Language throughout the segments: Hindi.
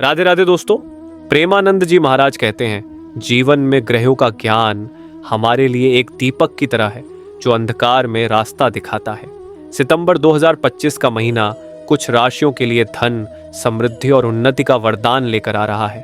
राधे राधे दोस्तों। प्रेमानंद जी महाराज कहते हैं, जीवन में ग्रहों का ज्ञान हमारे लिए एक दीपक की तरह है जो अंधकार में रास्ता दिखाता है। सितंबर 2025 का महीना कुछ राशियों के लिए धन, समृद्धि और उन्नति का वरदान लेकर आ रहा है।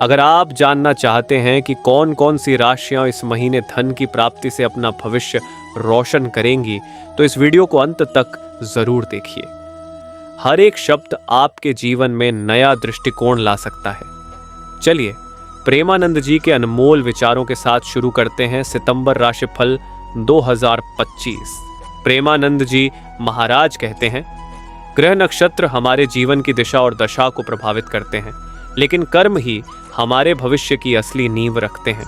अगर आप जानना चाहते हैं कि कौन कौन सी राशियां इस महीने धन की प्राप्ति से अपना भविष्य रोशन करेंगी, तो इस वीडियो को अंत तक जरूर देखिए। हर एक शब्द आपके जीवन में नया दृष्टिकोण ला सकता है। चलिए प्रेमानंद जी के अनमोल विचारों के साथ शुरू करते हैं सितंबर राशिफल 2025। प्रेमानंद जी महाराज कहते हैं, ग्रह नक्षत्र हमारे जीवन की दिशा और दशा को प्रभावित करते हैं, लेकिन कर्म ही हमारे भविष्य की असली नींव रखते हैं।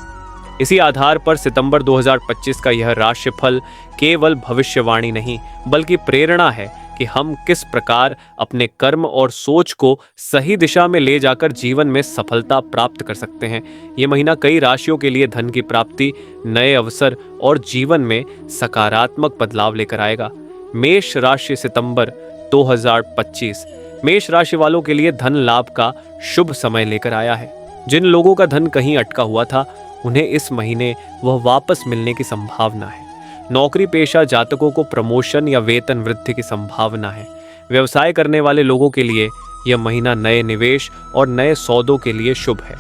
इसी आधार पर सितंबर 2025 का यह राशिफल केवल भविष्यवाणी नहीं बल्कि प्रेरणा है कि हम किस प्रकार अपने कर्म और सोच को सही दिशा में ले जाकर जीवन में सफलता प्राप्त कर सकते हैं। ये महीना कई राशियों के लिए धन की प्राप्ति, नए अवसर और जीवन में सकारात्मक बदलाव लेकर आएगा। मेष राशि सितंबर 2025 मेष राशि वालों के लिए धन लाभ का शुभ समय लेकर आया है। जिन लोगों का धन कहीं अटका हुआ था, उन्हें इस महीने वह वापस मिलने की संभावना है। नौकरी पेशा जातकों को प्रमोशन या वेतन वृद्धि की संभावना है। व्यवसाय करने वाले लोगों के लिए यह महीना नए निवेश और नए सौदों के लिए शुभ है।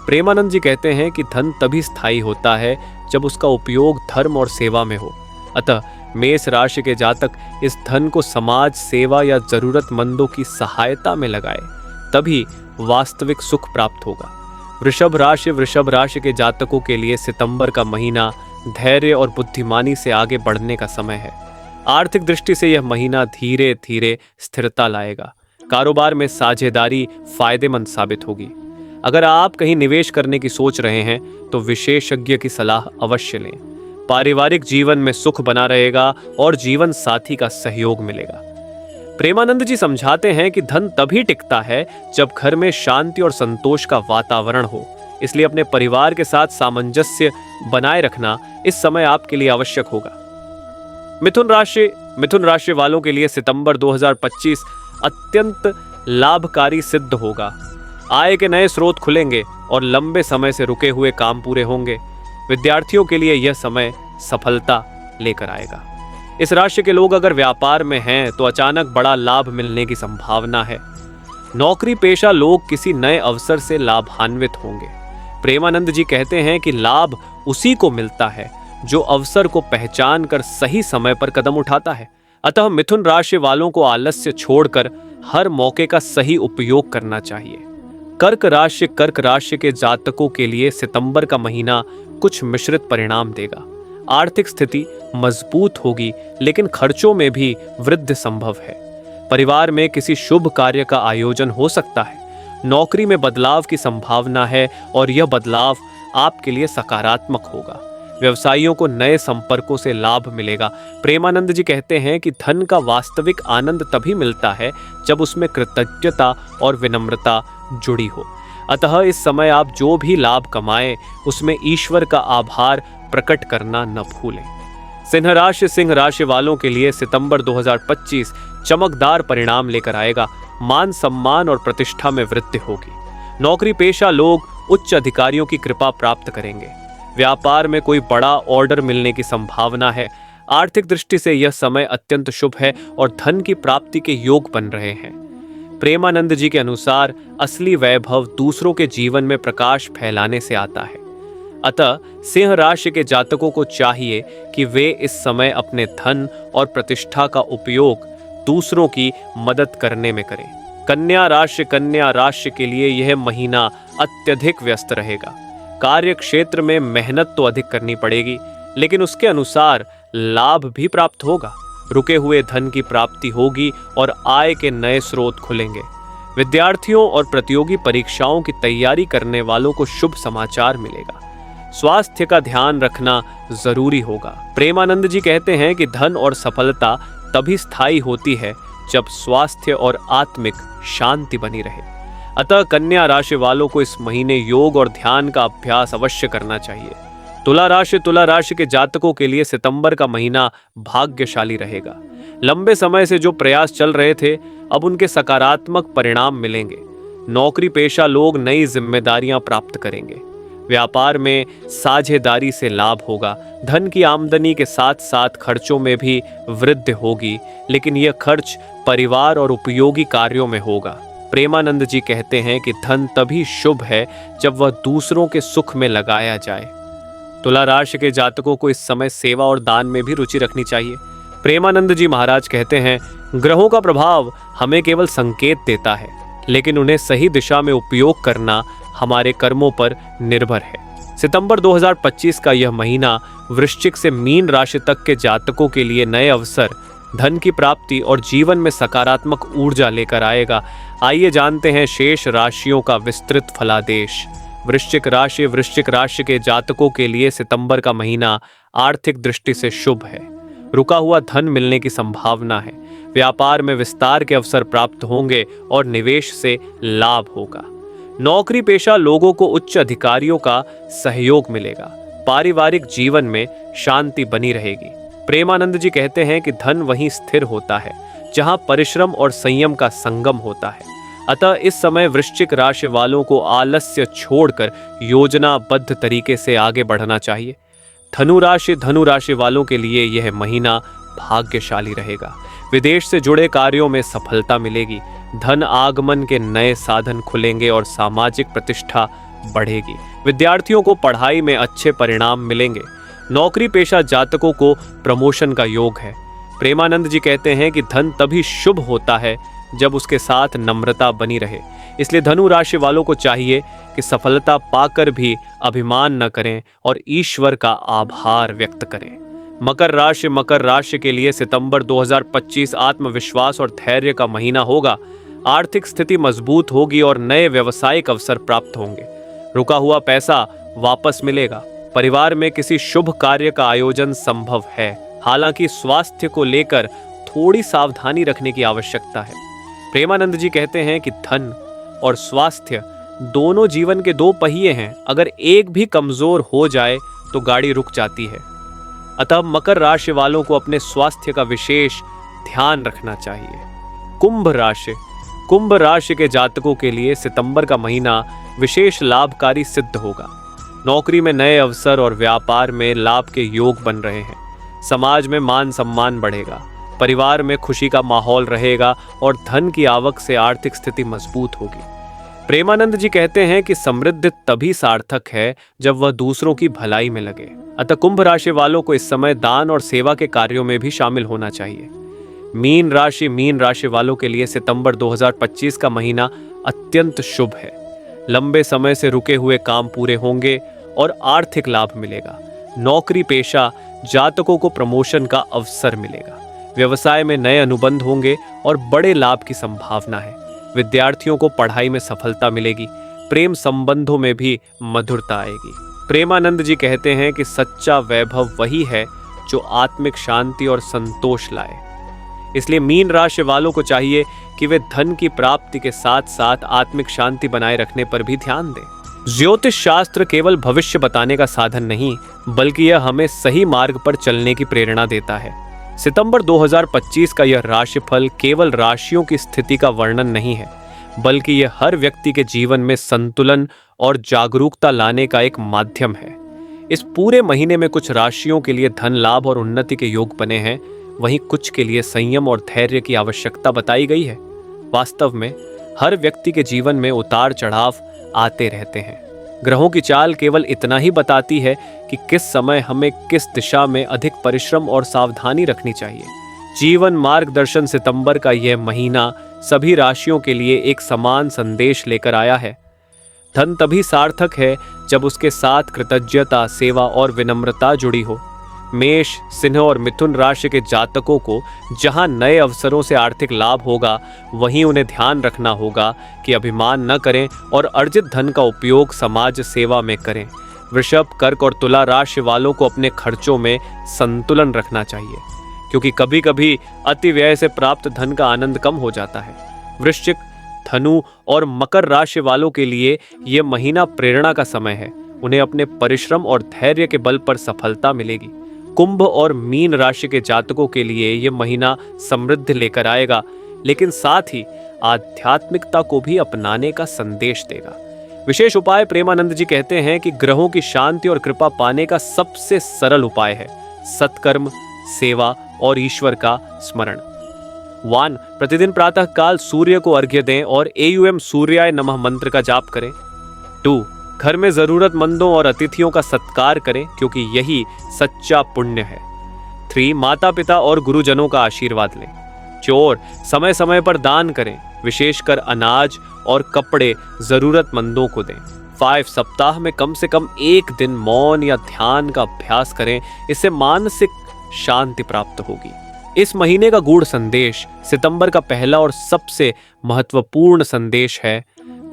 प्रेमानंद जी कहते हैं कि धन तभी स्थायी होता है जब उसका उपयोग धर्म और सेवा में हो। अतः मेष राशि के जातक इस धन को समाज सेवा या जरूरतमंदों की सहायता में लगाए, तभी वास्तविक सुख प्राप्त होगा। वृषभ राशि के जातकों के लिए सितंबर का महीना धैर्य और बुद्धिमानी से आगे बढ़ने का समय है। आर्थिक दृष्टि से यह महीना धीरे धीरे स्थिरता लाएगा। कारोबार में साझेदारी फायदेमंद साबित होगी। अगर आप कहीं निवेश करने की सोच रहे हैं तो विशेषज्ञ की सलाह अवश्य लें। पारिवारिक जीवन में सुख बना रहेगा और जीवन साथी का सहयोग मिलेगा। प्रेमानंद जी समझाते हैं कि धन तभी टिकता है जब घर में शांति और संतोष का वातावरण हो। इसलिए अपने परिवार के साथ सामंजस्य बनाए रखना इस समय आपके लिए आवश्यक होगा। मिथुन राशि वालों के लिए सितंबर 2025 अत्यंत लाभकारी सिद्ध होगा। आय के नए स्रोत खुलेंगे और लंबे समय से रुके हुए काम पूरे होंगे। विद्यार्थियों के लिए यह समय सफलता लेकर आएगा। इस राशि के लोग अगर व्यापार में हैं तो अचानक बड़ा लाभ मिलने की संभावना है। नौकरी पेशा लोग किसी नए अवसर से लाभान्वित होंगे। प्रेमानंद जी कहते हैं कि लाभ उसी को मिलता है जो अवसर को पहचान कर सही समय पर कदम उठाता है। अतः मिथुन राशि वालों को आलस्य छोड़कर हर मौके का सही उपयोग करना चाहिए। कर्क राशि के जातकों के लिए सितंबर का महीना कुछ मिश्रित परिणाम देगा। आर्थिक स्थिति मजबूत होगी, लेकिन खर्चों में भी वृद्धि संभव है। परिवार में किसी शुभ कार्य का आयोजन हो सकता है। नौकरी में बदलाव की संभावना है और यह बदलाव आपके लिए सकारात्मक होगा। व्यवसायियों को नए संपर्कों से लाभ मिलेगा। प्रेमानंद जी कहते हैं कि धन का वास्तविक आनंद तभी मिलता है जब उसमें कृतज्ञता और विनम्रता जुड़ी हो। अतः इस समय आप जो भी लाभ कमाएं, उसमें ईश्वर का आभार प्रकट करना न भूलें। सिंह राशि वालों के लिए सितंबर 2025 चमकदार परिणाम लेकर आएगा। मान सम्मान और प्रतिष्ठा में वृद्धि होगी। नौकरी पेशा लोग उच्च अधिकारियों की कृपा प्राप्त करेंगे। व्यापार में कोई बड़ा ऑर्डर मिलने की संभावना है। आर्थिक दृष्टि से यह समय अत्यंत शुभ है और धन की प्राप्ति के योग बन रहे हैं। प्रेमानंद जी के अनुसार असली वैभव दूसरों के जीवन में प्रकाश फैलाने से आता है। अतः सिंह राशि के जातकों को चाहिए कि वे इस समय अपने धन और प्रतिष्ठा का उपयोग दूसरों की मदद करने में करें। कन्या राशि के लिए यह महीना अत्यधिक व्यस्त रहेगा। कार्य क्षेत्र में मेहनत तो अधिक करनी पड़ेगी, लेकिन उसके अनुसार लाभ भी प्राप्त होगा। रुके हुए धन की प्राप्ति होगी और आय के नए स्रोत खुलेंगे। विद्यार्थियों और प्रतियोगी परीक्षाओं की तैयारी करने वालों को शुभ समाचार मिलेगा। स्वास्थ्य का ध्यान रखना जरूरी होगा। प्रेमानंद जी कहते हैं कि धन और सफलता तभी स्थायी होती है जब स्वास्थ्य और आत्मिक शांति बनी रहे। अतः कन्या राशि वालों को इस महीने योग और ध्यान का अभ्यास अवश्य करना चाहिए। तुला राशि के जातकों के लिए सितंबर का महीना भाग्यशाली रहेगा। लंबे समय से जो प्रयास चल रहे थे, अब उनके सकारात्मक परिणाम मिलेंगे। नौकरी पेशा लोग नई जिम्मेदारियां प्राप्त करेंगे। व्यापार में साझेदारी से लाभ होगा। धन की आमदनी के साथ साथ खर्चों में भी वृद्धि होगी, लेकिन यह खर्च परिवार और उपयोगी कार्यों में होगा। प्रेमानंद जी कहते हैं कि धन तभी शुभ है जब वह दूसरों के सुख में लगाया जाए। तुला राशि के जातकों को इस समय सेवा और दान में भी रुचि रखनी चाहिए। प्रेमानंद जी महाराज कहते हैं, ग्रहों का प्रभाव हमें केवल संकेत देता है, लेकिन उन्हें सही दिशा में उपयोग करना हमारे कर्मों पर निर्भर है। सितंबर 2025 का यह महीना वृश्चिक से मीन राशि तक के जातकों के लिए नए अवसर, धन की प्राप्ति और जीवन में सकारात्मक ऊर्जा लेकर आएगा। आइए जानते हैं शेष राशियों का विस्तृत फलादेश। वृश्चिक राशि के जातकों के लिए सितंबर का महीना आर्थिक दृष्टि से शुभ है। रुका हुआ धन मिलने की संभावना है। व्यापार में विस्तार के अवसर प्राप्त होंगे और निवेश से लाभ होगा। नौकरी पेशा लोगों को उच्च अधिकारियों का सहयोग मिलेगा। पारिवारिक जीवन में शांति बनी रहेगी। प्रेमानंद जी कहते हैं कि धन वहीं स्थिर होता है जहां परिश्रम और संयम का संगम होता है। अतः इस समय वृश्चिक राशि वालों को आलस्य छोड़कर योजनाबद्ध तरीके से आगे बढ़ना चाहिए। धनु राशि वालों के लिए यह महीना भाग्यशाली रहेगा। विदेश से जुड़े कार्यों में सफलता मिलेगी। धन आगमन के नए साधन खुलेंगे और सामाजिक प्रतिष्ठा बढ़ेगी। विद्यार्थियों को पढ़ाई में अच्छे परिणाम मिलेंगे। नौकरी पेशा जातकों को प्रमोशन का योग है। प्रेमानंद जी कहते हैं कि धन तभी शुभ होता है जब उसके साथ नम्रता बनी रहे। इसलिए धनु राशि वालों को चाहिए कि सफलता पाकर भी अभिमान न करें और ईश्वर का आभार व्यक्त करें। मकर राशि के लिए सितंबर 2025 आत्मविश्वास और धैर्य का महीना होगा। आर्थिक स्थिति मजबूत होगी और नए व्यावसायिक अवसर प्राप्त होंगे। रुका हुआ पैसा वापस मिलेगा। परिवार में किसी शुभ कार्य का आयोजन संभव है। हालांकि स्वास्थ्य को लेकर थोड़ी सावधानी रखने की आवश्यकता है। प्रेमानंद जी कहते हैं कि धन और स्वास्थ्य दोनों जीवन के दो पहिए हैं। अगर एक भी कमजोर हो जाए तो गाड़ी रुक जाती है। अतः मकर राशि वालों को अपने स्वास्थ्य का विशेष ध्यान रखना चाहिए। कुंभ राशि के जातकों के लिए सितंबर का महीना विशेष लाभकारी सिद्ध होगा। नौकरी में नए अवसर और व्यापार में लाभ के योग बन रहे हैं। समाज में मान सम्मान बढ़ेगा। परिवार में खुशी का माहौल रहेगा और धन की आवक से आर्थिक स्थिति मजबूत होगी। प्रेमानंद जी कहते हैं कि समृद्धि तभी सार्थक है जब वह दूसरों की भलाई में लगे। अतः कुंभ राशि वालों को इस समय दान और सेवा के कार्यों में भी शामिल होना चाहिए। मीन राशि वालों के लिए सितंबर 2025 का महीना अत्यंत शुभ है। लंबे समय से रुके हुए काम पूरे होंगे और आर्थिक लाभ मिलेगा। नौकरी पेशा जातकों को प्रमोशन का अवसर मिलेगा। व्यवसाय में नए अनुबंध होंगे और बड़े लाभ की संभावना है। विद्यार्थियों को पढ़ाई में सफलता मिलेगी। प्रेम संबंधों में भी मधुरता आएगी। प्रेमानंद जी कहते हैं कि सच्चा वैभव वही है जो आत्मिक शांति और संतोष लाए। इसलिए मीन राशि वालों को चाहिए कि वे धन की प्राप्ति के साथ साथ आत्मिक शांति बनाए रखने पर भी ध्यान दें। ज्योतिष शास्त्र केवल भविष्य बताने का साधन नहीं, बल्कि यह हमें सही मार्ग पर चलने की प्रेरणा देता है। सितंबर 2025 का यह राशिफल केवल राशियों की स्थिति का वर्णन नहीं है, बल्कि यह हर व्यक्ति के जीवन में संतुलन और जागरूकता लाने का एक माध्यम है। इस पूरे महीने में कुछ राशियों के लिए धन लाभ और उन्नति के योग बने हैं, वहीं कुछ के लिए संयम और धैर्य की आवश्यकता बताई गई है। वास्तव में हर व्यक्ति के जीवन में उतार चढ़ाव आते रहते हैं। ग्रहों की चाल केवल इतना ही बताती है कि किस समय हमें किस दिशा में अधिक परिश्रम और सावधानी रखनी चाहिए। जीवन मार्गदर्शन सितंबर का यह महीना सभी राशियों के लिए एक समान संदेश लेकर आया है। धन तभी सार्थक है जब उसके साथ कृतज्ञता, सेवा और विनम्रता जुड़ी हो। मेष, सिंह और मिथुन राशि के जातकों को जहां नए अवसरों से आर्थिक लाभ होगा, वहीं उन्हें ध्यान रखना होगा कि अभिमान न करें और अर्जित धन का उपयोग समाज सेवा में करें। वृषभ, कर्क और तुला राशि वालों को अपने खर्चों में संतुलन रखना चाहिए, क्योंकि कभी कभी अति व्यय से प्राप्त धन का आनंद कम हो जाता है। वृश्चिक, धनु और मकर राशि वालों के लिए यह महीना प्रेरणा का समय है। उन्हें अपने परिश्रम और धैर्य के बल पर सफलता मिलेगी। कुंभ और मीन राशि के जातकों के लिए यह महीना समृद्धि लेकर आएगा, लेकिन साथ ही आध्यात्मिकता को भी अपनाने का संदेश देगा। विशेष उपाय प्रेमानंद जी कहते हैं कि ग्रहों की शांति और कृपा पाने का सबसे सरल उपाय है सत्कर्म, सेवा और ईश्वर का स्मरण। 1. प्रतिदिन प्रातः काल सूर्य को अर्घ्य दें और AUM सूर्याय नमः मंत्र का जाप करें। 2. घर में जरूरतमंदों और अतिथियों का सत्कार करें क्योंकि यही सच्चा पुण्य है। 3. माता पिता और गुरुजनों का आशीर्वाद लें। 4. समय समय पर दान करें, विशेषकर अनाज और कपड़े जरूरतमंदों को दें। 5. सप्ताह में कम से कम एक दिन मौन या ध्यान का अभ्यास करें, इससे मानसिक शांति प्राप्त होगी। इस महीने का गूढ़ संदेश, सितंबर का पहला और सबसे महत्वपूर्ण संदेश है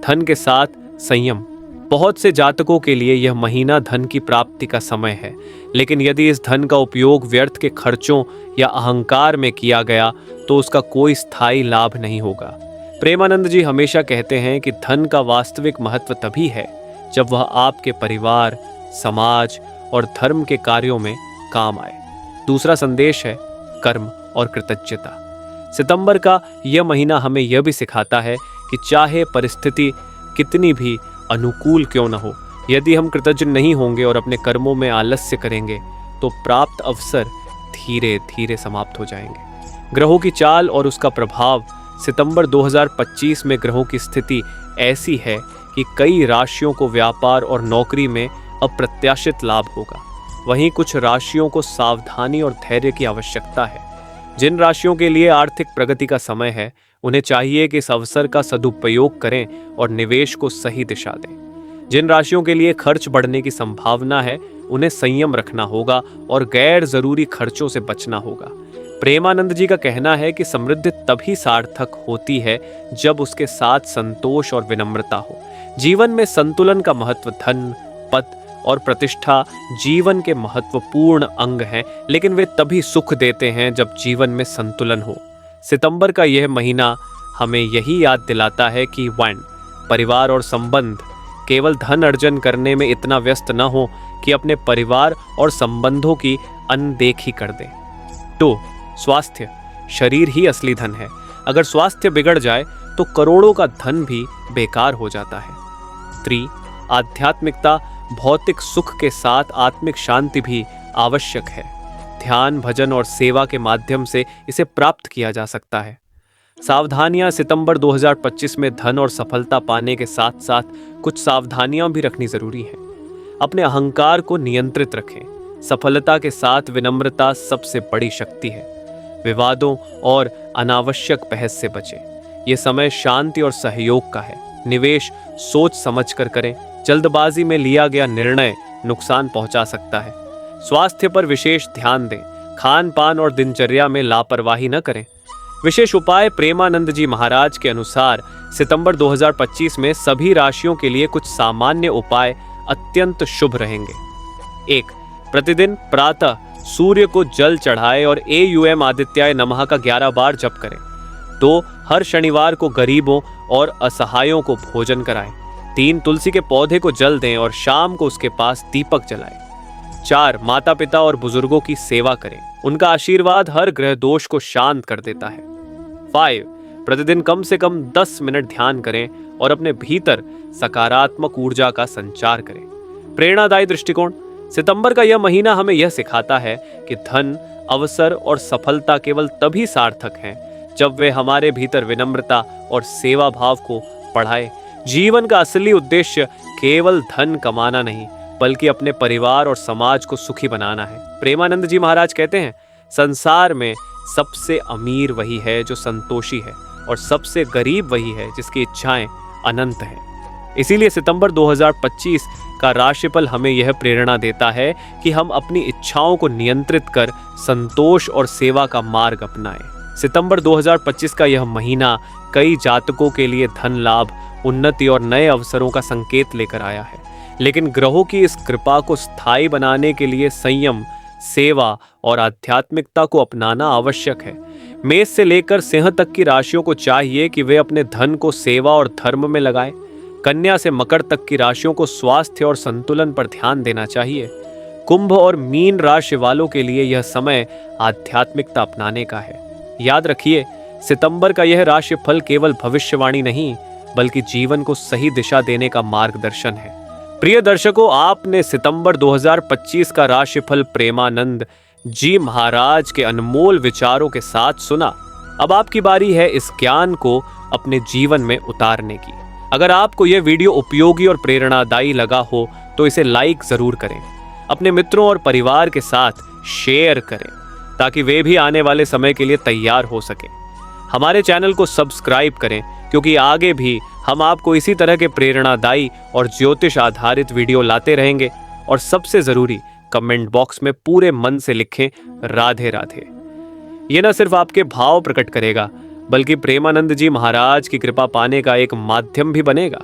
धन के साथ संयम। बहुत से जातकों के लिए यह महीना धन की प्राप्ति का समय है, लेकिन यदि इस धन का उपयोग व्यर्थ के खर्चों या अहंकार में किया गया तो उसका कोई स्थायी लाभ नहीं होगा। प्रेमानंद जी हमेशा कहते हैं कि धन का वास्तविक महत्व तभी है जब वह आपके परिवार, समाज और धर्म के कार्यों में काम आए। दूसरा संदेश है कर्म और कृतज्ञता। सितंबर का यह महीना हमें यह भी सिखाता है कि चाहे परिस्थिति कितनी भी अनुकूल क्यों न हो, यदि हम कृतज्ञ नहीं होंगे और अपने कर्मों में आलस्य करेंगे तो प्राप्त अवसर धीरे धीरे समाप्त हो जाएंगे। ग्रहों की चाल और उसका प्रभाव। सितंबर 2025 में ग्रहों की स्थिति ऐसी है कि कई राशियों को व्यापार और नौकरी में अप्रत्याशित लाभ होगा। वहीं कुछ राशियों को सावधानी और धैर्य की आवश्यकता है। जिन राशियों के लिए आर्थिक प्रगति का समय है, उन्हें चाहिए कि इस अवसर का सदुपयोग करें और निवेश को सही दिशा दें। जिन राशियों के लिए खर्च बढ़ने की संभावना है, उन्हें संयम रखना होगा और गैर जरूरी खर्चों से बचना होगा। प्रेमानंद जी का कहना है कि समृद्धि तभी सार्थक होती है जब उसके साथ संतोष और विनम्रता हो। जीवन में संतुलन का महत्व। धन, पद और प्रतिष्ठा जीवन के महत्वपूर्ण अंग हैं, लेकिन वे तभी सुख देते हैं जब जीवन में संतुलन हो। सितंबर का यह महीना हमें यही याद दिलाता है कि 1. परिवार और संबंध। केवल धन अर्जन करने में इतना व्यस्त न हो कि अपने परिवार और संबंधों की अनदेखी कर दें। 2. स्वास्थ्य। शरीर ही असली धन है। अगर स्वास्थ्य बिगड़ जाए तो करोड़ों का धन भी बेकार हो जाता है। 3. आध्यात्मिकता। भौतिक सुख के साथ आत्मिक शांति भी आवश्यक है। ध्यान, भजन और सेवा के माध्यम से इसे प्राप्त किया जा सकता है। सावधानियां। सितंबर 2025 में धन और सफलता पाने के साथ साथ कुछ सावधानियां भी रखनी जरूरी हैं। अपने अहंकार को नियंत्रित रखें। सफलता के साथ विनम्रता सबसे बड़ी शक्ति है। विवादों और अनावश्यक बहस से बचें। यह समय शांति और सहयोग का है। निवेश सोच समझकर करें। जल्दबाजी में लिया गया निर्णय नुकसान पहुंचा सकता है। स्वास्थ्य पर विशेष ध्यान दें। खान पान और दिनचर्या में लापरवाही न करें। विशेष उपाय प्रेमानंद जी महाराज के अनुसार सितंबर 2025 में सभी राशियों के लिए कुछ सामान्य उपाय अत्यंत शुभ रहेंगे। 1. प्रतिदिन प्रातः सूर्य को जल चढ़ाए और AUM आदित्याय नमः का 11 बार जप करें। 2. हर शनिवार को गरीबों और असहायों को भोजन कराएं। 3. तुलसी के पौधे को जल दें और शाम को उसके पास दीपक जलाएं। 4. माता पिता और बुजुर्गों की सेवा करें। उनका आशीर्वाद हर ग्रह दोष को शांत कर देता है। 5. प्रतिदिन कम से कम 10 मिनट ध्यान करें और अपने भीतर सकारात्मक ऊर्जा का संचार करें। प्रेरणादायी दृष्टिकोण। सितंबर का यह महीना हमें यह सिखाता है कि धन, अवसर और सफलता केवल तभी सार्थक हैं जब वे हमारे भीतर विनम्रता और सेवा भाव को बढ़ाए। जीवन का असली उद्देश्य केवल धन कमाना नहीं, बल्कि अपने परिवार और समाज को सुखी बनाना है। प्रेमानंद जी महाराज कहते हैं, संसार में सबसे अमीर वही है जो संतोषी है और सबसे गरीब वही है जिसकी इच्छाएं अनंत हैं। इसीलिए सितंबर 2025 का राशिफल हमें यह प्रेरणा देता है कि हम अपनी इच्छाओं को नियंत्रित कर संतोष और सेवा का मार्ग अपनाएं। सितंबर 2025 का यह महीना कई जातकों के लिए धन लाभ, उन्नति और नए अवसरों का संकेत लेकर आया है, लेकिन ग्रहों की इस कृपा को स्थायी बनाने के लिए संयम, सेवा और आध्यात्मिकता को अपनाना आवश्यक है। मेष से लेकर सिंह तक की राशियों को चाहिए कि वे अपने धन को सेवा और धर्म में लगाएं। कन्या से मकर तक की राशियों को स्वास्थ्य और संतुलन पर ध्यान देना चाहिए। कुंभ और मीन राशि वालों के लिए यह समय आध्यात्मिकता अपनाने का है। याद रखिए, सितंबर का यह राशिफल केवल भविष्यवाणी नहीं बल्कि जीवन को सही दिशा देने का मार्गदर्शन है। प्रिय दर्शकों, आपने सितंबर 2025 का राशिफल प्रेमानंद जी महाराज के अनमोल विचारों के साथ सुना। अब आपकी बारी है इस ज्ञान को अपने जीवन में उतारने की। अगर आपको यह वीडियो उपयोगी और प्रेरणादायी लगा हो तो इसे लाइक जरूर करें, अपने मित्रों और परिवार के साथ शेयर करें ताकि वे भी आने वाले समय के लिए तैयार हो सकें। हमारे चैनल को सब्सक्राइब करें क्योंकि आगे भी हम आपको इसी तरह के प्रेरणादायी और ज्योतिष आधारित वीडियो लाते रहेंगे। और सबसे जरूरी, कमेंट बॉक्स में पूरे मन से लिखें राधे राधे। ये न सिर्फ आपके भाव प्रकट करेगा बल्कि प्रेमानंद जी महाराज की कृपा पाने का एक माध्यम भी बनेगा।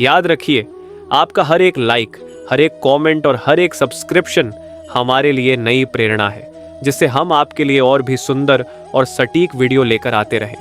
याद रखिए, आपका हर एक लाइक, हर एक कमेंट और हर एक सब्सक्रिप्शन हमारे लिए नई प्रेरणा है, जिससे हम आपके लिए और भी सुंदर और सटीक वीडियो लेकर आते रहें।